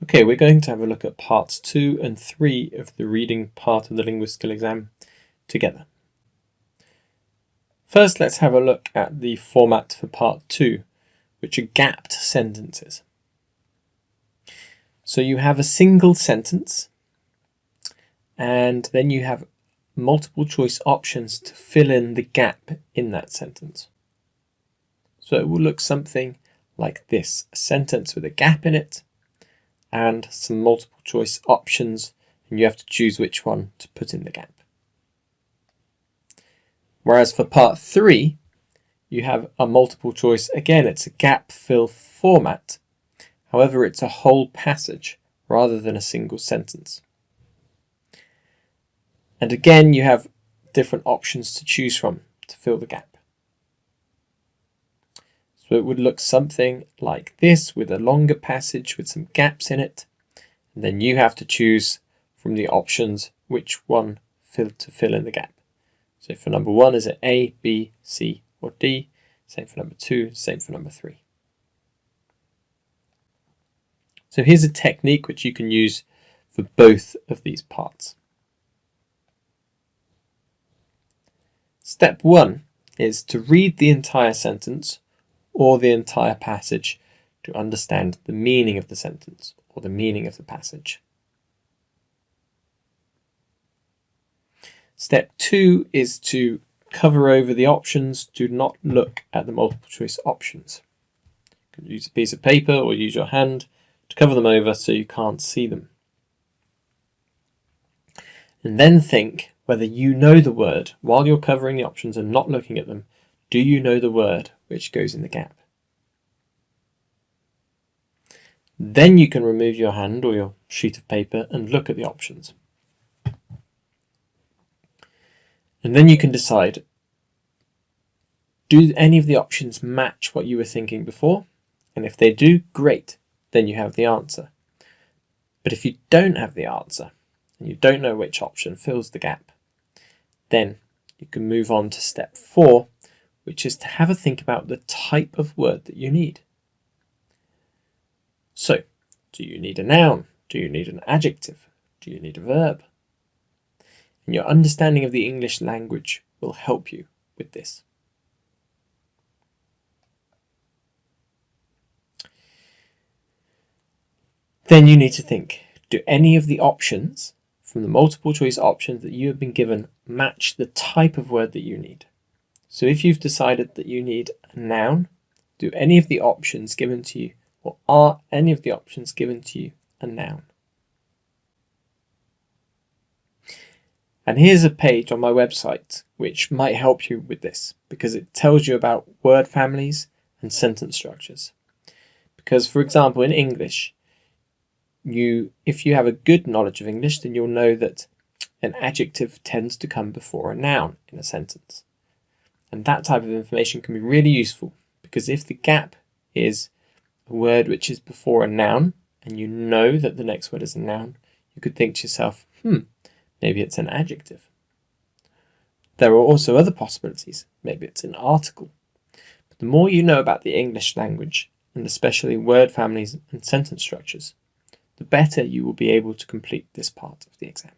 Okay, we're going to have a look at parts 2 and 3 of the reading part of the Linguaskill exam together. First, let's have a look at the format for part 2, which are gapped sentences. So you have a single sentence, and then you have multiple choice options to fill in the gap in that sentence. So it will look something like this: a sentence with a gap in it, and some multiple choice options, and you have to choose which one to put in the gap. Whereas for part 3, you have a multiple choice. Again, it's a gap fill format. However, it's a whole passage rather than a single sentence. And again, you have different options to choose from to fill the gap. So it would look something like this, with a longer passage with some gaps in it. And then you have to choose from the options which one to fill in the gap. So for number 1, is it A, B, C, or D? Same for number 2, same for number 3. So here's a technique which you can use for both of these parts. Step 1 is to read the entire sentence or the entire passage to understand the meaning of the sentence or the meaning of the passage. Step 2 is to cover over the options. Do not look at the multiple choice options. You can use a piece of paper or use your hand to cover them over so you can't see them. And then think whether you know the word while you're covering the options and not looking at them. Do you know the word which goes in the gap? Then you can remove your hand or your sheet of paper and look at the options. And then you can decide, do any of the options match what you were thinking before? And if they do, great, then you have the answer. But if you don't have the answer, and you don't know which option fills the gap, then you can move on to step 4, which is to have a think about the type of word that you need. So, do you need a noun? Do you need an adjective? Do you need a verb? And your understanding of the English language will help you with this. Then you need to think, do any of the options from the multiple choice options that you have been given match the type of word that you need? So if you've decided that you need a noun, do any of the options given to you, or are any of the options given to you, a noun? And here's a page on my website which might help you with this, because it tells you about word families and sentence structures. Because, for example, in English, if you have a good knowledge of English, then you'll know that an adjective tends to come before a noun in a sentence. And that type of information can be really useful, because if the gap is a word which is before a noun, and you know that the next word is a noun, you could think to yourself, maybe it's an adjective. There are also other possibilities. Maybe it's an article. But the more you know about the English language, and especially word families and sentence structures, the better you will be able to complete this part of the exam.